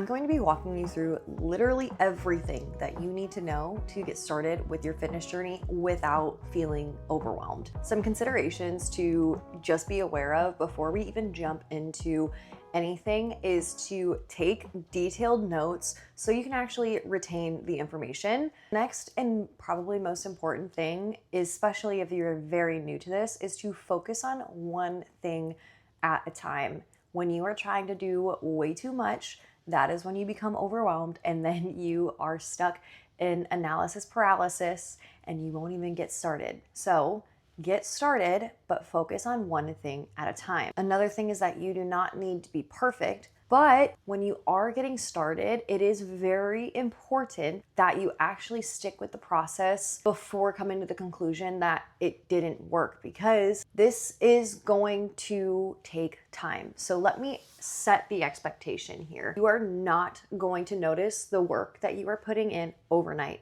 I'm going to be walking you through literally everything that you need to know to get started with your fitness journey without feeling overwhelmed. Some considerations to just be aware of before we even jump into anything is to take detailed notes so you can actually retain the information. Next, and probably most important thing, especially if you're very new to this, is to focus on one thing at a time. When you are trying to do way too much, that is when you become overwhelmed, and then you are stuck in analysis paralysis and you won't even get started. So get started, but focus on one thing at a time. Another thing is that you do not need to be perfect, but when you are getting started, it is very important that you actually stick with the process before coming to the conclusion that it didn't work, because this is going to take time. So let me set the expectation here. You are not going to notice the work that you are putting in overnight.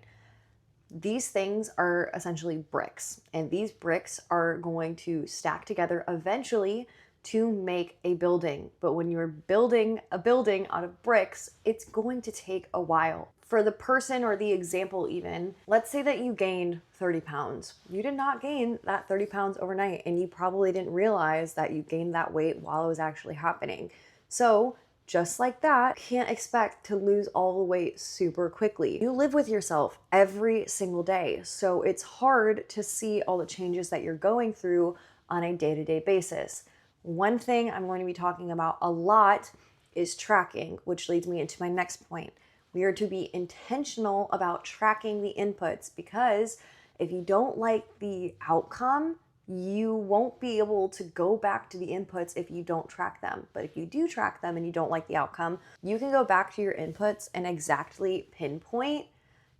These things are essentially bricks, and these bricks are going to stack together eventually to make a building. But when you're building a building out of bricks, it's going to take a while. For the person or the example even, let's say that you gained 30 pounds. You did not gain that 30 pounds overnight, and you probably didn't realize that you gained that weight while it was actually happening. So just like that, can't expect to lose all the weight super quickly. You live with yourself every single day, so it's hard to see all the changes that you're going through on a day-to-day basis. One thing I'm going to be talking about a lot is tracking, which leads me into my next point. We are to be intentional about tracking the inputs, because if you don't like the outcome, you won't be able to go back to the inputs if you don't track them. But if you do track them and you don't like the outcome, you can go back to your inputs and exactly pinpoint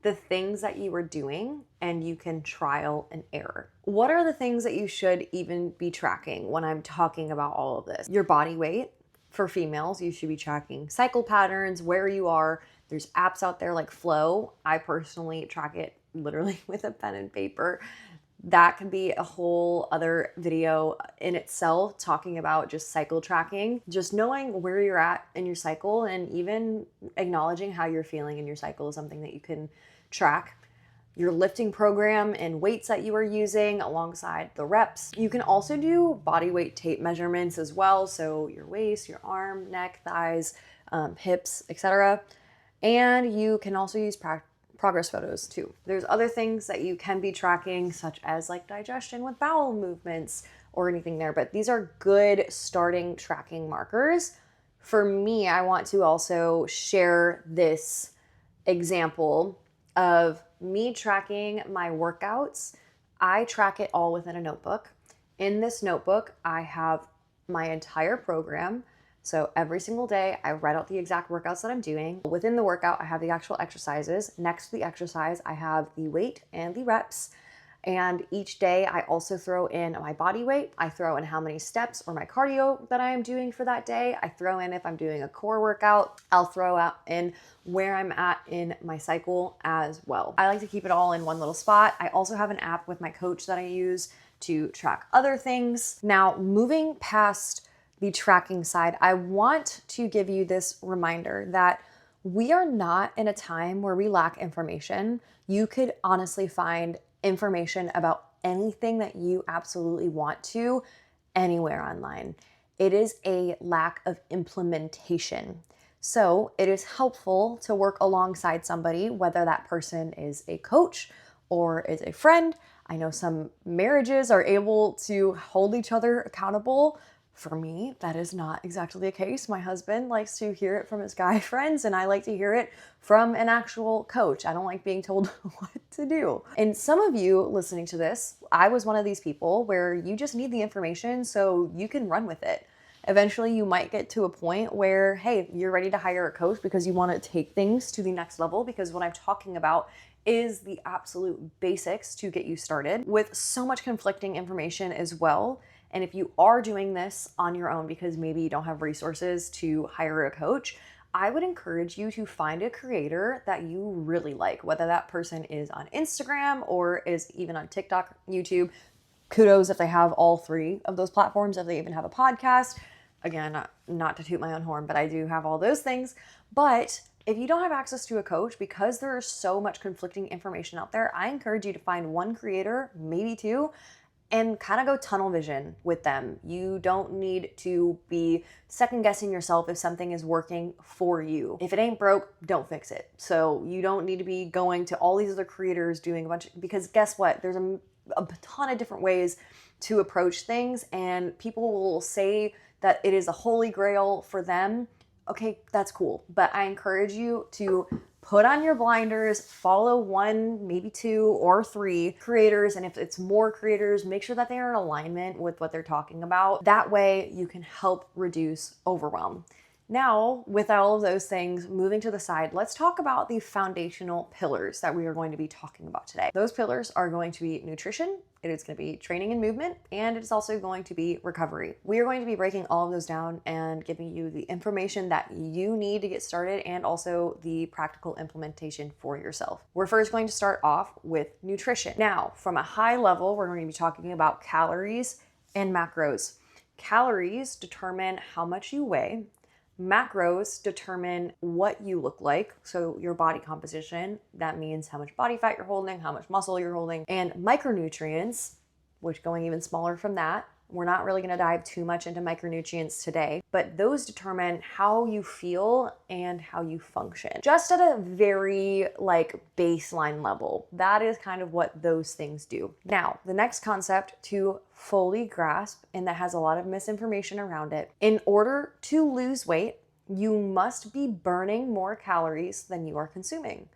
the things that you were doing, and you can trial and error. What are the things that you should even be tracking when I'm talking about all of this? Your body weight. For females, you should be tracking cycle patterns, where you are. There's apps out there like Flow. I personally track it literally with a pen and paper. That can be a whole other video in itself, talking about just cycle tracking. Just knowing where you're at in your cycle and even acknowledging how you're feeling in your cycle is something that you can track. Your lifting program and weights that you are using alongside the reps. You can also do body weight tape measurements as well. So your waist, your arm, neck, thighs, hips, etc. And you can also use progress photos too. There's other things that you can be tracking, such as like digestion with bowel movements or anything there, but these are good starting tracking markers. For me, I want to also share this example of me tracking my workouts. I track it all within a notebook. In this notebook, I have my entire program. So every single day, I write out the exact workouts that I'm doing. Within the workout, I have the actual exercises. Next to the exercise, I have the weight and the reps. And each day, I also throw in my body weight. I throw in how many steps or my cardio that I am doing for that day. I throw in if I'm doing a core workout. I'll throw out in where I'm at in my cycle as well. I like to keep it all in one little spot. I also have an app with my coach that I use to track other things. Now, moving past the tracking side, I want to give you this reminder that we are not in a time where we lack information. You could honestly find information about anything that you absolutely want to anywhere online. It is a lack of implementation. So it is helpful to work alongside somebody, whether that person is a coach or is a friend. I know some marriages are able to hold each other accountable. For me, that is not exactly the case. My husband likes to hear it from his guy friends, and I like to hear it from an actual coach. I don't like being told what to do. And some of you listening to this, I was one of these people where you just need the information so you can run with it. Eventually, you might get to a point where, hey, you're ready to hire a coach because you want to take things to the next level, because what I'm talking about is the absolute basics to get you started with so much conflicting information as well. And if you are doing this on your own because maybe you don't have resources to hire a coach, I would encourage you to find a creator that you really like, whether that person is on Instagram or is even on TikTok, YouTube. Kudos if they have all three of those platforms, if they even have a podcast. Again, not to toot my own horn, but I do have all those things. But if you don't have access to a coach, because there is so much conflicting information out there, I encourage you to find one creator, maybe two, and kind of go tunnel vision with them. You don't need to be second guessing yourself if something is working for you. If it ain't broke, don't fix it. So you don't need to be going to all these other creators doing a bunch because guess what? There's a ton of different ways to approach things, and people will say that it is a holy grail for them. Okay, that's cool. But I encourage you to put on your blinders, follow one, maybe two or three creators. And if it's more creators, make sure that they are in alignment with what they're talking about. That way you can help reduce overwhelm. Now, with all of those things moving to the side, let's talk about the foundational pillars that we are going to be talking about today. Those pillars are going to be nutrition, it is going to be training and movement, and it is also going to be recovery. We are going to be breaking all of those down and giving you the information that you need to get started and also the practical implementation for yourself. We're first going to start off with nutrition. Now, from a high level, we're going to be talking about calories and macros. Calories determine how much you weigh. Macros determine what you look like, so your body composition. That means how much body fat you're holding, how much muscle you're holding, and micronutrients, which going even smaller from that. We're not really going to dive too much into micronutrients today, but those determine how you feel and how you function. Just at a very baseline level, that is kind of what those things do. Now, the next concept to fully grasp, and that has a lot of misinformation around it, in order to lose weight, you must be burning more calories than you are consuming.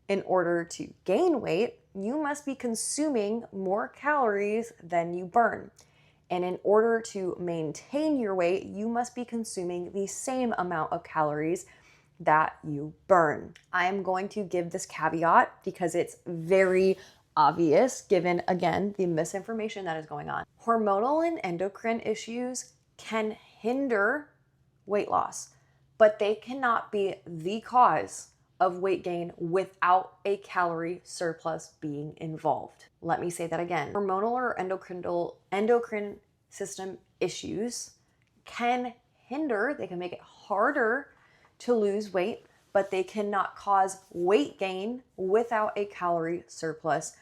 In order to gain weight, you must be consuming more calories than you burn. And in order to maintain your weight, you must be consuming the same amount of calories that you burn. I am going to give this caveat because it's very obvious given, again, the misinformation that is going on. Hormonal and endocrine issues can hinder weight loss, but they cannot be the cause of weight gain without a calorie surplus being involved. Let me say that again. Hormonal or endocrine system issues can hinder, they can make it harder to lose weight, but they cannot cause weight gain without a calorie surplus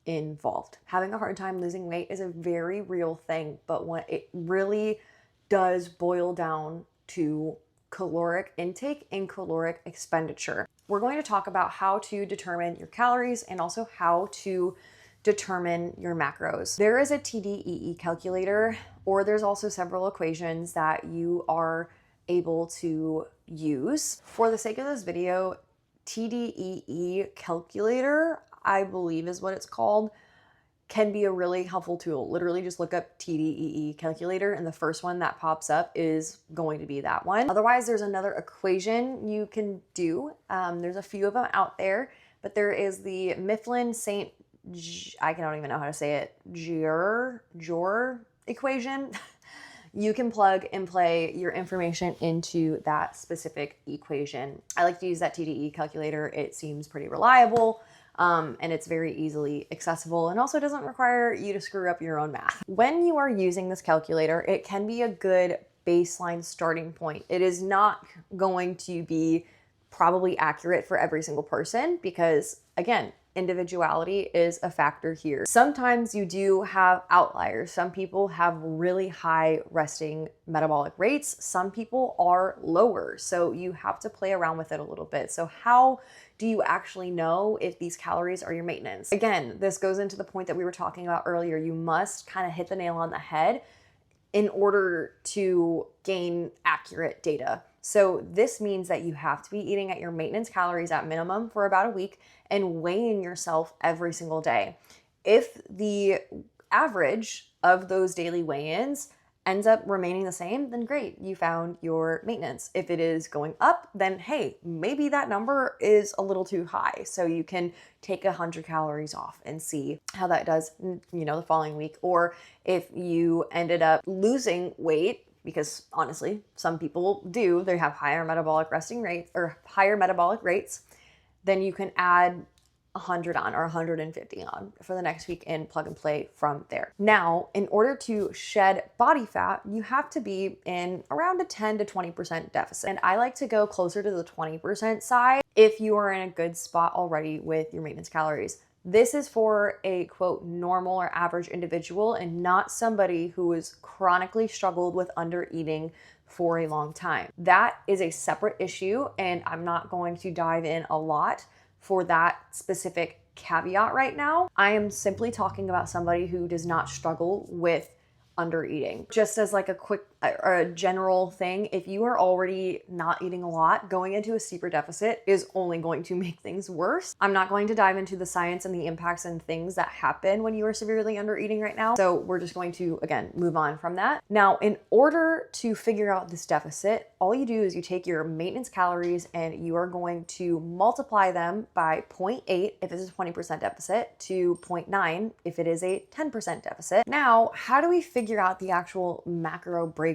involved. Having a hard time losing weight is a very real thing, but when it really does boil down to caloric intake and caloric expenditure. We're going to talk about how to determine your calories and also how to determine your macros. There is a TDEE calculator, or there's also several equations that you are able to use. For the sake of this video, TDEE calculator, I believe is what it's called, can be a really helpful tool. Literally just look up TDEE calculator and the first one that pops up is going to be that one. Otherwise, there's another equation you can do. There's a few of them out there, but there is the Mifflin St. I don't even know how to say it, Jor equation. You can plug and play your information into that specific equation. I like to use that TDEE calculator. It seems pretty reliable. And it's very easily accessible and also doesn't require you to screw up your own math. When you are using this calculator, it can be a good baseline starting point. It is not going to be probably accurate for every single person because, again, individuality is a factor here. Sometimes you do have outliers. Some people have really high resting metabolic rates. Some people are lower. So you have to play around with it a little bit. So how do you actually know if these calories are your maintenance? Again, this goes into the point that we were talking about earlier. You must kind of hit the nail on the head in order to gain accurate data. So this means that you have to be eating at your maintenance calories at minimum for about a week and weighing yourself every single day. If the average of those daily weigh-ins ends up remaining the same, then great, you found your maintenance. If it is going up, then hey, maybe that number is a little too high. So you can take 100 calories off and see how that does, the following week. Or if you ended up losing weight, because honestly, some people do, they have higher metabolic resting rates or higher metabolic rates, then you can add 100 on or 150 on for the next week and plug and play from there. Now, in order to shed body fat, you have to be in around a 10 to 20% deficit. And I like to go closer to the 20% side if you are in a good spot already with your maintenance calories. This is for a quote normal or average individual and not somebody who has chronically struggled with under eating for a long time. That is a separate issue, and I'm not going to dive in a lot for that specific caveat right now. I am simply talking about somebody who does not struggle with under eating. Just as like a quick or a general thing, if you are already not eating a lot, going into a steeper deficit is only going to make things worse. I'm not going to dive into the science and the impacts and things that happen when you are severely under eating right now. So we're just going to, again, move on from that. Now, in order to figure out this deficit, all you do is you take your maintenance calories and you are going to multiply them by 0.8 if it's a 20% deficit to 0.9 if it is a 10% deficit. Now, how do we figure out the actual macro breakdown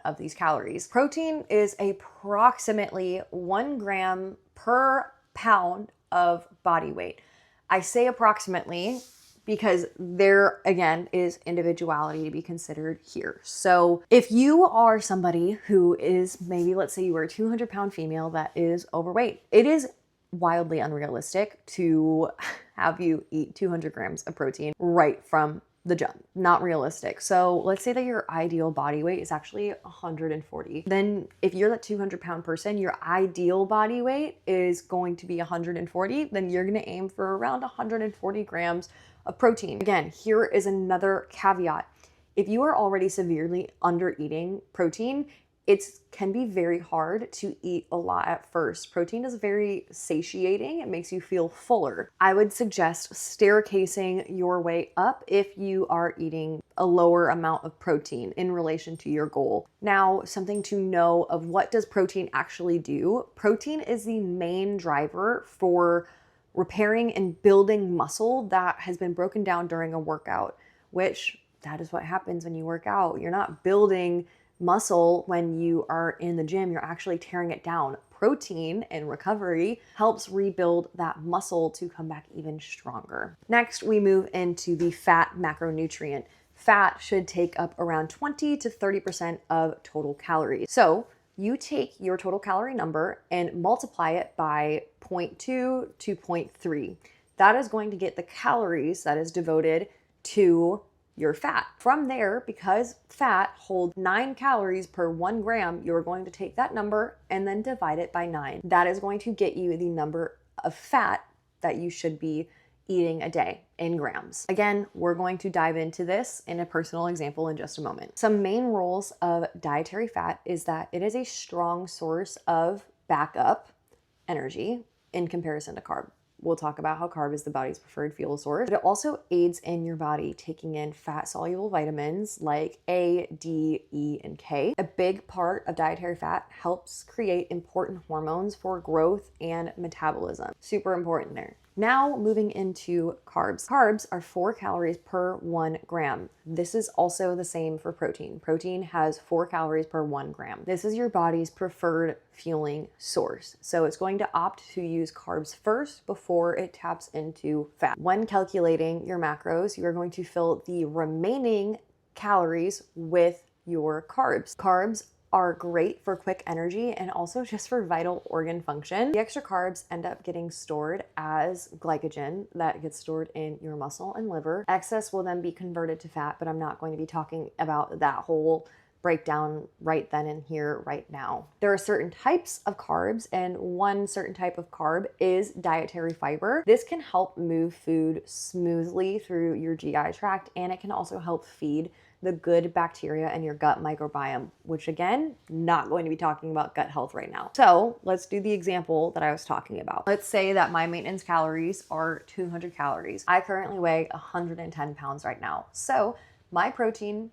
of these calories? Protein is approximately 1 gram per pound of body weight. I say approximately because there, again, is individuality to be considered here. So if you are somebody who is maybe, let's say you are a 200-pound female that is overweight, it is wildly unrealistic to have you eat 200 grams of protein right from the jump. Not realistic. So let's say that your ideal body weight is actually 140. Then if you're that 200-pound person, your ideal body weight is going to be 140. Then you're going to aim for around 140 grams of protein. Again, here is another caveat. If you are already severely under eating protein, it can be very hard to eat a lot at first. Protein is very satiating. It makes you feel fuller. I would suggest staircasing your way up if you are eating a lower amount of protein in relation to your goal. Now, something to know of what does protein actually do? Protein is the main driver for repairing and building muscle that has been broken down during a workout, which that is what happens when you work out. You're not building muscle when you are in the gym, you're actually tearing it down. Protein and recovery helps rebuild that muscle to come back even stronger. Next, we move into the fat macronutrient. Fat should take up around 20 to 30% of total calories. So you take your total calorie number and multiply it by 0.2 to 0.3. That is going to get the calories that is devoted to your fat. From there, because fat holds 9 calories per 1 gram, you're going to take that number and then divide it by 9. That is going to get you the number of fat that you should be eating a day in grams. Again, we're going to dive into this in a personal example in just a moment. Some main roles of dietary fat is that it is a strong source of backup energy in comparison to carb. We'll talk about how carb is the body's preferred fuel source, but it also aids in your body taking in fat-soluble vitamins like A, D, E, and K. A big part of dietary fat helps create important hormones for growth and metabolism. Super important there. Now moving into carbs. Carbs are 4 calories per 1 gram. This is also the same for protein. Protein has 4 calories per 1 gram. This is your body's preferred fueling source. So it's going to opt to use carbs first before it taps into fat. When calculating your macros, you are going to fill the remaining calories with your carbs. Carbs are great for quick energy and also just for vital organ function. The extra carbs end up getting stored as glycogen that gets stored in your muscle and liver. Excess will then be converted to fat, but I'm not going to be talking about that whole breakdown right then and here right now. There are certain types of carbs, and one certain type of carb is dietary fiber. This can help move food smoothly through your GI tract, and it can also help feed the good bacteria in your gut microbiome, which again, not going to be talking about gut health right now. So let's do the example that I was talking about. Let's say that my maintenance calories are 200 calories. I currently weigh 110 pounds right now. So my protein,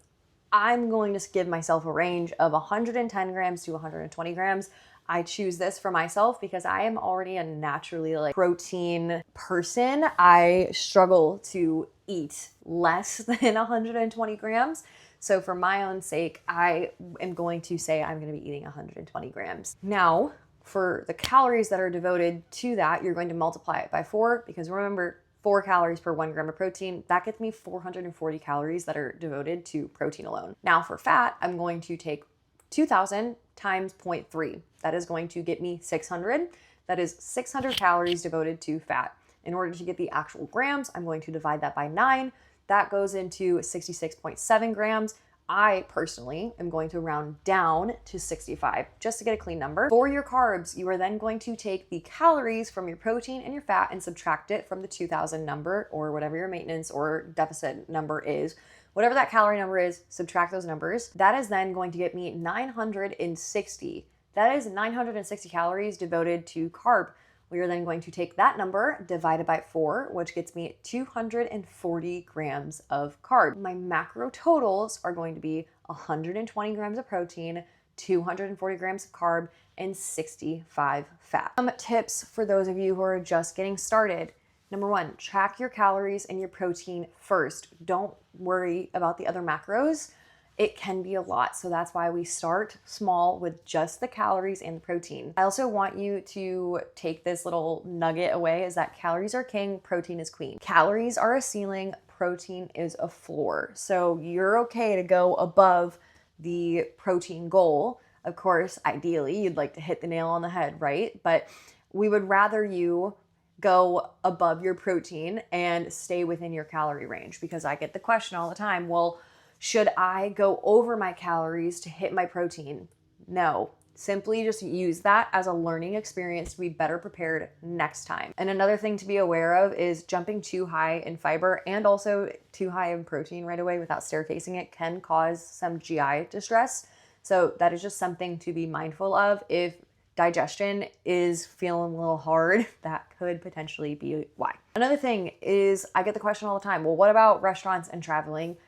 I'm going to give myself a range of 110 grams to 120 grams. I choose this for myself because I am already a naturally protein person. I struggle to eat less than 120 grams. So for my own sake, I am going to say I'm going to be eating 120 grams. Now, for the calories that are devoted to that, you're going to multiply it by 4, because remember, 4 calories per 1 gram of protein, that gets me 440 calories that are devoted to protein alone. Now for fat, I'm going to take 2000 times 0.3. That is going to get me 600. That is 600 calories devoted to fat. In order to get the actual grams, I'm going to divide that by 9. That goes into 66.7 grams. I personally am going to round down to 65 just to get a clean number. For your carbs, you are then going to take the calories from your protein and your fat and subtract it from the 2000 number, or whatever your maintenance or deficit number is. Whatever that calorie number is, subtract those numbers. That is then going to get me 960. That is 960 calories devoted to carb. We are then going to take that number divided by 4, which gets me 240 grams of carb. My macro totals are going to be 120 grams of protein, 240 grams of carb, and 65 fat. Some tips for those of you who are just getting started. Number 1, track your calories and your protein first. Don't worry about the other macros. It can be a lot. So that's why we start small with just the calories and the protein. I also want you to take this little nugget away, is that calories are king, protein is queen. Calories are a ceiling, protein is a floor. So you're okay to go above the protein goal. Of course, ideally, you'd like to hit the nail on the head, right? But we would rather you go above your protein and stay within your calorie range, because I get the question all the time, well, should I go over my calories to hit my protein? No, simply just use that as a learning experience to be better prepared next time. And another thing to be aware of is jumping too high in fiber and also too high in protein right away without staircasing it can cause some GI distress. So that is just something to be mindful of. If digestion is feeling a little hard, that could potentially be why. Another thing is, I get the question all the time, well, what about restaurants and traveling?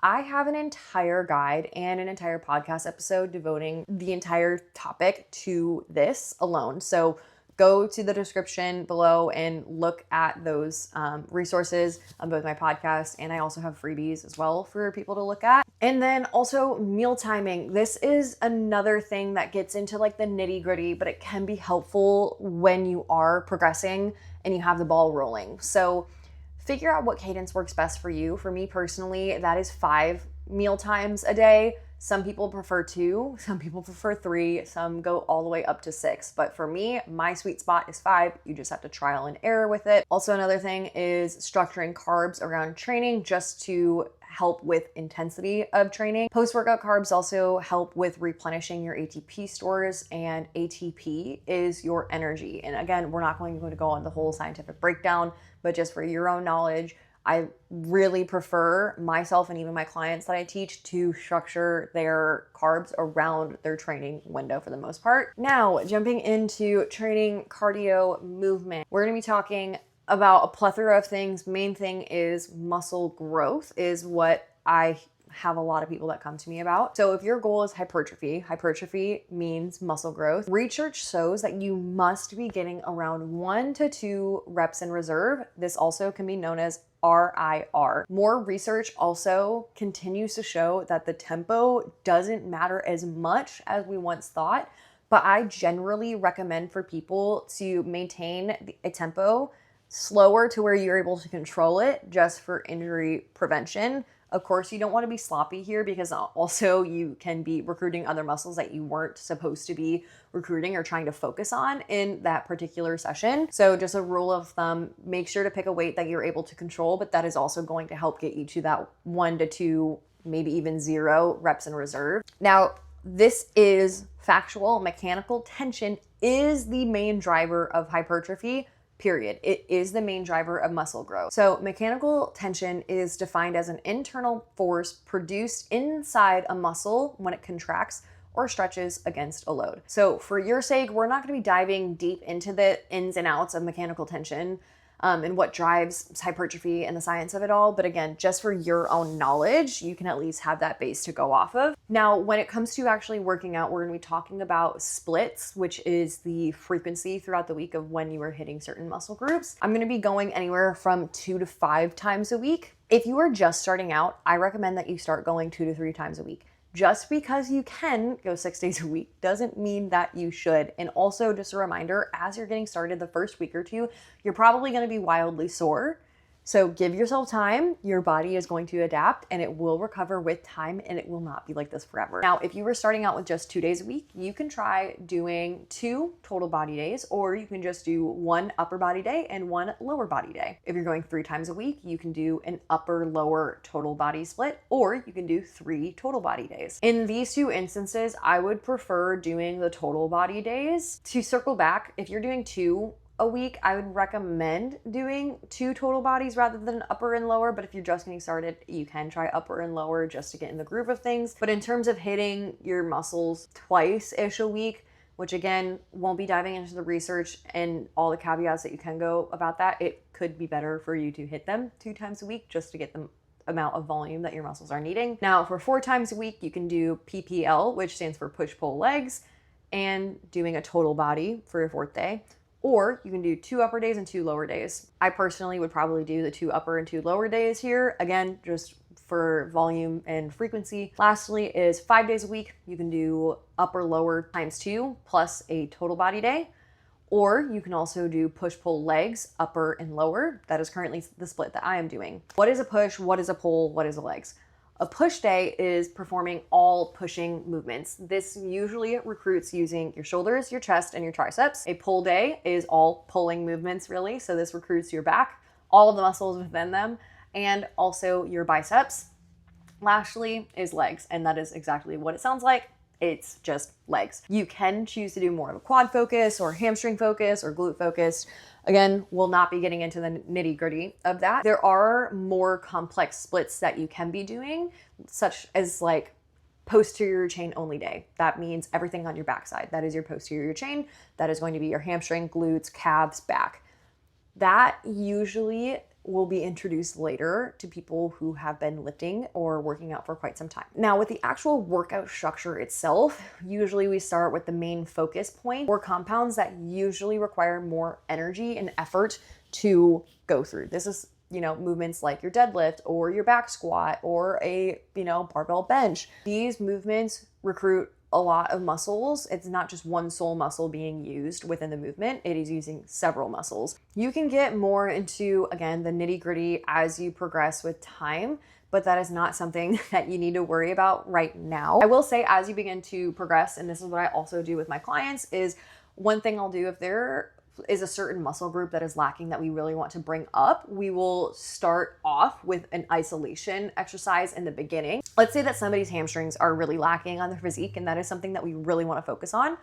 I have an entire guide and an entire podcast episode devoting the entire topic to this alone. So go to the description below and look at those resources on both my podcast, and I also have freebies as well for people to look at. And then also meal timing. This is another thing that gets into like the nitty gritty, but it can be helpful when you are progressing and you have the ball rolling. So figure out what cadence works best for you. For me personally, that is 5 meal times a day. Some people prefer 2, some people prefer 3, some go all the way up to 6. But for me, my sweet spot is 5. You just have to trial and error with it. Also, another thing is structuring carbs around training just to help with intensity of training. Post-workout carbs also help with replenishing your ATP stores, and ATP is your energy. And again, we're not going to go on the whole scientific breakdown, but just for your own knowledge, I really prefer myself and even my clients that I teach to structure their carbs around their training window for the most part. Now, jumping into training, cardio, movement, we're going to be talking about a plethora of things. Main thing is muscle growth is what I have a lot of people that come to me about. So if your goal is hypertrophy means muscle growth. Research shows that you must be getting around 1 to 2 reps in reserve. This also can be known as RIR. More research also continues to show that the tempo doesn't matter as much as we once thought, but I generally recommend for people to maintain a tempo slower to where you're able to control it just for injury prevention. Of course, you don't want to be sloppy here, because also you can be recruiting other muscles that you weren't supposed to be recruiting or trying to focus on in that particular session. So just a rule of thumb, make sure to pick a weight that you're able to control, but that is also going to help get you to that 1 to 2, maybe even 0 reps in reserve. Now, this is factual. Mechanical tension is the main driver of hypertrophy. Period. It is the main driver of muscle growth. So mechanical tension is defined as an internal force produced inside a muscle when it contracts or stretches against a load. So for your sake, we're not going to be diving deep into the ins and outs of mechanical tension and what drives hypertrophy and the science of it all. But again, just for your own knowledge, you can at least have that base to go off of. Now, when it comes to actually working out, we're going to be talking about splits, which is the frequency throughout the week of when you are hitting certain muscle groups. I'm going to be going anywhere from 2 to 5 times a week. If you are just starting out, I recommend that you start going 2 to 3 times a week. Just because you can go 6 days a week doesn't mean that you should. And also, just a reminder, as you're getting started the first week or two, you're probably going to be wildly sore. So give yourself time. Your body is going to adapt and it will recover with time, and it will not be like this forever. Now, if you were starting out with just 2 days a week, you can try doing 2 total body days, or you can just do 1 upper body day and 1 lower body day. If you're going 3 times a week, you can do an upper lower total body split, or you can do 3 total body days. In these 2 instances, I would prefer doing the total body days. To circle back, if you're doing 2 a week, I would recommend doing 2 total bodies rather than upper and lower. But if you're just getting started, you can try upper and lower just to get in the groove of things. But in terms of hitting your muscles twice-ish a week, which again, won't be diving into the research and all the caveats that you can go about that, it could be better for you to hit them 2 times a week just to get the amount of volume that your muscles are needing. Now, for 4 times a week, you can do PPL, which stands for push-pull legs, and doing a total body for your 4th day. Or you can do 2 upper days and 2 lower days. I personally would probably do the 2 upper and 2 lower days here. Again, just for volume and frequency. Lastly is 5 days a week. You can do upper lower times 2 plus a total body day. Or you can also do push-pull legs, upper and lower. That is currently the split that I am doing. What is a push? What is a pull? What is a legs? A push day is performing all pushing movements. This usually recruits using your shoulders, your chest, and your triceps. A pull day is all pulling movements, really. So this recruits your back, all of the muscles within them, and also your biceps. Lastly is legs, and that is exactly what it sounds like. It's just legs. You can choose to do more of a quad focus or hamstring focus or glute focus. Again, we'll not be getting into the nitty gritty of that. There are more complex splits that you can be doing, such as like posterior chain only day. That means everything on your backside. That is your posterior chain. That is going to be your hamstring, glutes, calves, back. That usually will be introduced later to people who have been lifting or working out for quite some time. Now, with the actual workout structure itself, usually we start with the main focus point or compounds that usually require more energy and effort to go through. This is, movements like your deadlift or your back squat or a, barbell bench. These movements recruit a lot of muscles. It's not just one sole muscle being used within the movement. It is using several muscles. You can get more into, again, the nitty gritty as you progress with time, but that is not something that you need to worry about right now. I will say, as you begin to progress, and this is what I also do with my clients, is one thing I'll do if there is a certain muscle group that is lacking that we really want to bring up, we will start off with an isolation exercise in the beginning. Let's say that somebody's hamstrings are really lacking on their physique, and that is something that we really want to focus on.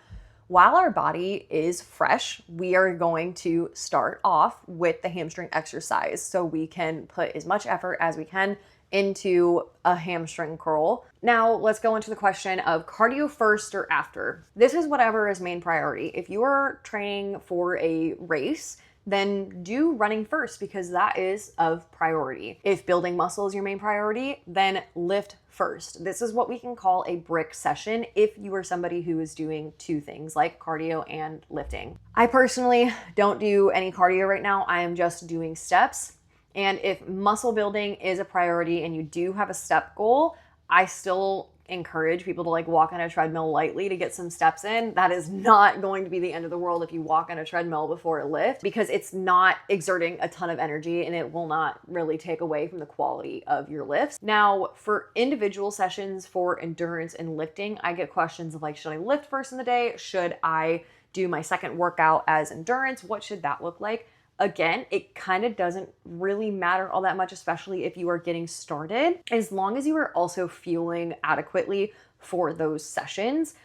While our body is fresh, we are going to start off with the hamstring exercise so we can put as much effort as we can into a hamstring curl. Now let's go into the question of cardio first or after. This is whatever is main priority. If you are training for a race, then do running first because that is of priority. If building muscle is your main priority, then lift first. This is what we can call a brick session if you are somebody who is doing 2 things like cardio and lifting. I personally don't do any cardio right now. I am just doing steps. And if muscle building is a priority and you do have a step goal, I still encourage people to walk on a treadmill lightly to get some steps in. That is not going to be the end of the world if you walk on a treadmill before a lift, because it's not exerting a ton of energy and it will not really take away from the quality of your lifts. Now, for individual sessions for endurance and lifting, I get questions of should I lift first in the day? Should I do my second workout as endurance? What should that look like? Again, it kind of doesn't really matter all that much, especially if you are getting started. As long as you are also fueling adequately for those sessions,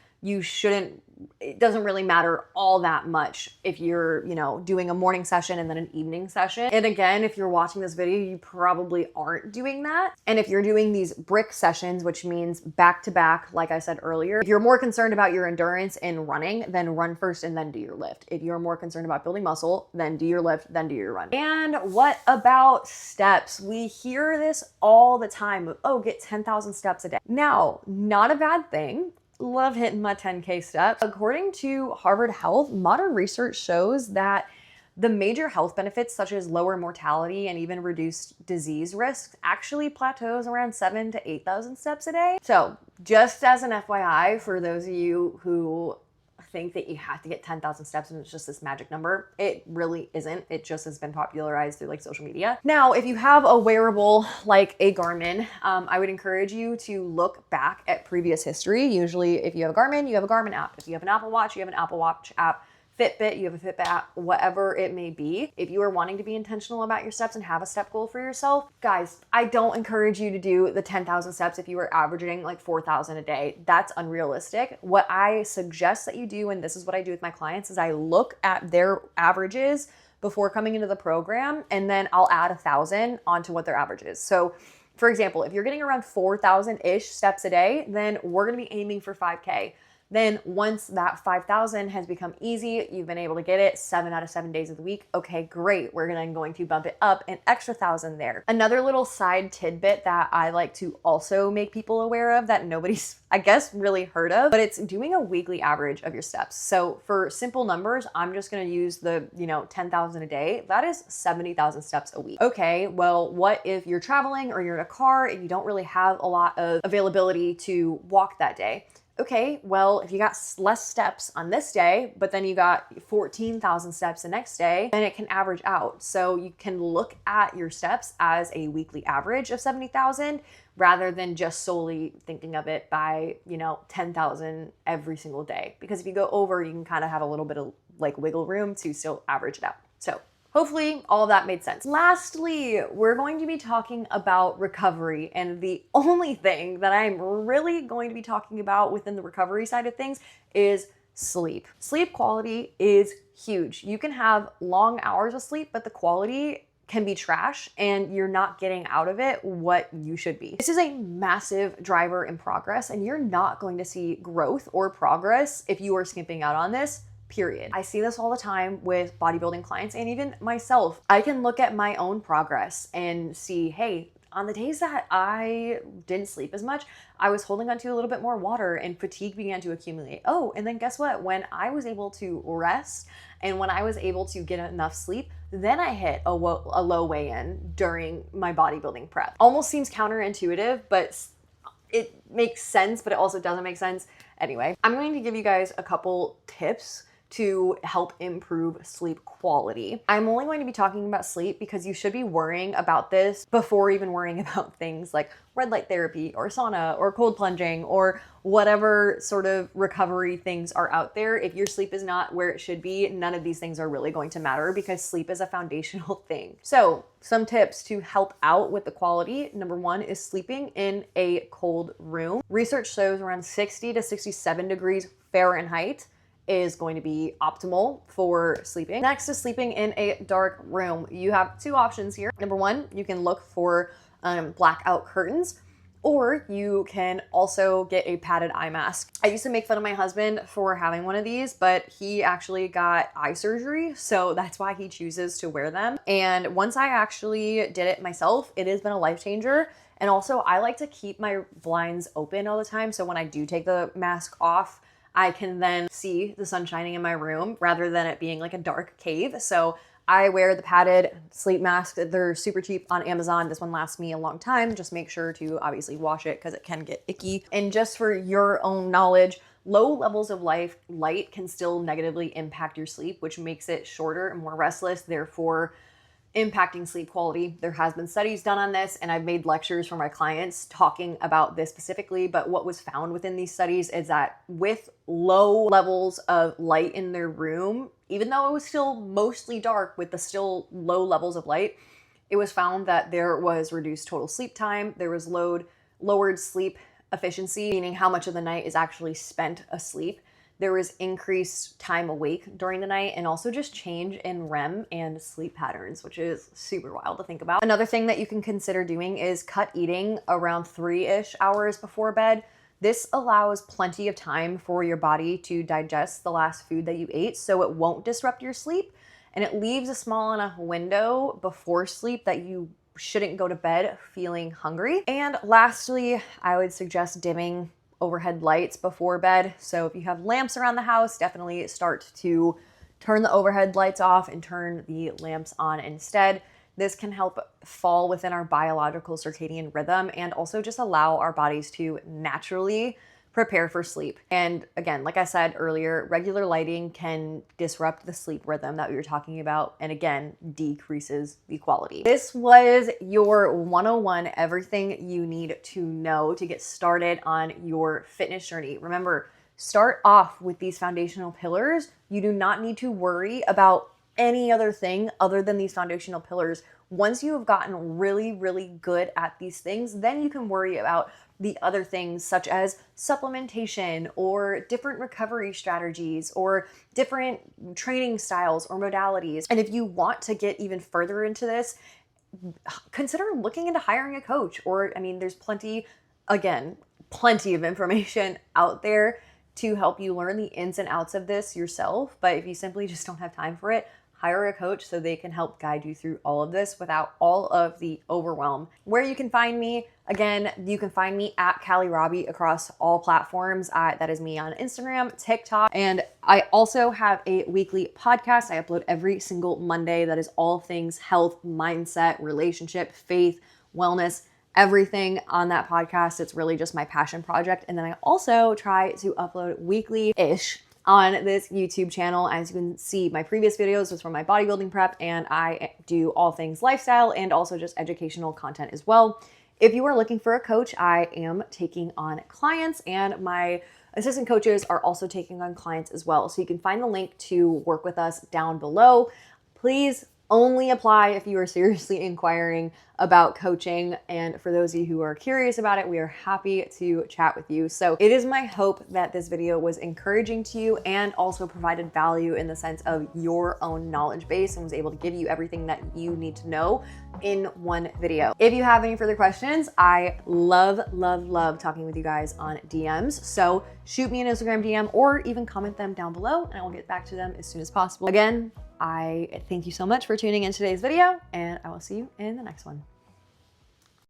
it doesn't really matter all that much if you're, doing a morning session and then an evening session. And again, if you're watching this video, you probably aren't doing that. And if you're doing these brick sessions, which means back to back, like I said earlier, if you're more concerned about your endurance and running, then run first and then do your lift. If you're more concerned about building muscle, then do your lift, then do your run. And what about steps? We hear this all the time. Oh, get 10,000 steps a day. Now, not a bad thing. Love hitting my 10K steps. According to Harvard Health, modern research shows that the major health benefits such as lower mortality and even reduced disease risk actually plateaus around 7,000 to 8,000 steps a day. So Just as an FYI, for those of you who think that you have to get 10,000 steps and it's just this magic number, it really isn't. It just has been popularized through like social media. Now, if you have a wearable like a Garmin, I would encourage you to look back at previous history. Usually if you have a Garmin, you have a Garmin app. If you have an Apple Watch, you have an Apple Watch app. Fitbit, you have a Fitbit app, whatever it may be. If you are wanting to be intentional about your steps and have a step goal for yourself, guys, I don't encourage you to do the 10,000 steps if you are averaging like 4,000 a day. That's unrealistic. What I suggest that you do, and this is what I do with my clients, is I look at their averages before coming into the program, and then I'll add 1,000 onto what their average is. So for example, if you're getting around 4,000-ish steps a day, then we're gonna be aiming for 5K. Then once that 5,000 has become easy, you've been able to get it 7 out of 7 days of the week. Okay, great. We're going to bump it up an extra 1,000 there. Another little side tidbit that I like to also make people aware of that nobody's, I guess, really heard of, but it's doing a weekly average of your steps. So for simple numbers, I'm just going to use the, 10,000 a day. That is 70,000 steps a week. Okay, well, what if you're traveling or you're in a car and you don't really have a lot of availability to walk that day? Okay, well, if you got less steps on this day, but then you got 14,000 steps the next day, then it can average out. So you can look at your steps as a weekly average of 70,000 rather than just solely thinking of it by, 10,000 every single day. Because if you go over, you can kind of have a little bit of like wiggle room to still average it out. So hopefully all of that made sense. Lastly, we're going to be talking about recovery, and the only thing that I'm really going to be talking about within the recovery side of things is sleep. Sleep quality is huge. You can have long hours of sleep, but the quality can be trash and you're not getting out of it what you should be. This is a massive driver in progress, and you're not going to see growth or progress if you are skimping out on this. Period. I see this all the time with bodybuilding clients and even myself. I can look at my own progress and see, hey, on the days that I didn't sleep as much, I was holding on to a little bit more water and fatigue began to accumulate. Oh, and then guess what? When I was able to rest and when I was able to get enough sleep, then I hit a low weigh-in during my bodybuilding prep. Almost seems counterintuitive, but it makes sense, but it also doesn't make sense. Anyway, I'm going to give you guys a couple tips to help improve sleep quality. I'm only going to be talking about sleep because you should be worrying about this before even worrying about things like red light therapy or sauna or cold plunging or whatever sort of recovery things are out there. If your sleep is not where it should be, none of these things are really going to matter because sleep is a foundational thing. So some tips to help out with the quality. Number one is sleeping in a cold room. Research shows around 60 to 67 degrees Fahrenheit is going to be optimal for sleeping. Next is sleeping in a dark room. You have two options here. Number one, you can look for blackout curtains, or you can also get a padded eye mask. I used to make fun of my husband for having one of these, but he actually got eye surgery, so that's why he chooses to wear them. And once I actually did it myself, it has been a life changer. And also I like to keep my blinds open all the time, so when I do take the mask off, I can then see the sun shining in my room rather than it being like a dark cave. So I wear the padded sleep mask. They're super cheap on Amazon. This one lasts me a long time. Just make sure to obviously wash it because it can get icky. And just for your own knowledge, low levels of light can still negatively impact your sleep, which makes it shorter and more restless, therefore impacting sleep quality. There has been studies done on this, and I've made lectures for my clients talking about this specifically, but what was found within these studies is that with low levels of light in their room, even though it was still mostly dark with the still low levels of light, it was found that there was reduced total sleep time, there was lowered sleep efficiency, meaning how much of the night is actually spent asleep. There was increased time awake during the night, and also just change in REM and sleep patterns, which is super wild to think about. Another thing that you can consider doing is cut eating around 3-ish hours before bed. This allows plenty of time for your body to digest the last food that you ate, so it won't disrupt your sleep, and it leaves a small enough window before sleep that you shouldn't go to bed feeling hungry. And lastly, I would suggest dimming overhead lights before bed. So if you have lamps around the house, definitely start to turn the overhead lights off and turn the lamps on instead. This can help fall within our biological circadian rhythm and also just allow our bodies to naturally prepare for sleep. And again, like I said earlier, regular lighting can disrupt the sleep rhythm that we were talking about, and again, decreases the quality. This was your 101, everything you need to know to get started on your fitness journey. Remember, start off with these foundational pillars. You do not need to worry about any other thing other than these foundational pillars. Once you have gotten really, really good at these things, then you can worry about the other things such as supplementation or different recovery strategies or different training styles or modalities. And if you want to get even further into this, consider looking into hiring a coach. Or, I mean, there's plenty of information out there to help you learn the ins and outs of this yourself. But if you simply just don't have time for it, hire a coach so they can help guide you through all of this without all of the overwhelm. Where you can find me, again, you can find me at Callie Robbie across all platforms. That is me on Instagram, TikTok, and I also have a weekly podcast I upload every single Monday that is all things health, mindset, relationship, faith, wellness, everything on that podcast. It's really just my passion project. And then I also try to upload weekly-ish on this YouTube channel. As you can see, my previous videos was from my bodybuilding prep, and I do all things lifestyle and also just educational content as well. If you are looking for a coach, I am taking on clients, and my assistant coaches are also taking on clients as well. So you can find the link to work with us down below. Please only apply if you are seriously inquiring about coaching. And for those of you who are curious about it, we are happy to chat with you. So it is my hope that this video was encouraging to you and also provided value in the sense of your own knowledge base and was able to give you everything that you need to know in one video. If you have any further questions, I love talking with you guys on DMs. So shoot me an Instagram DM or even comment them down below and I will get back to them as soon as possible. Again, I thank you so much for tuning in today's video, and I will see you in the next one.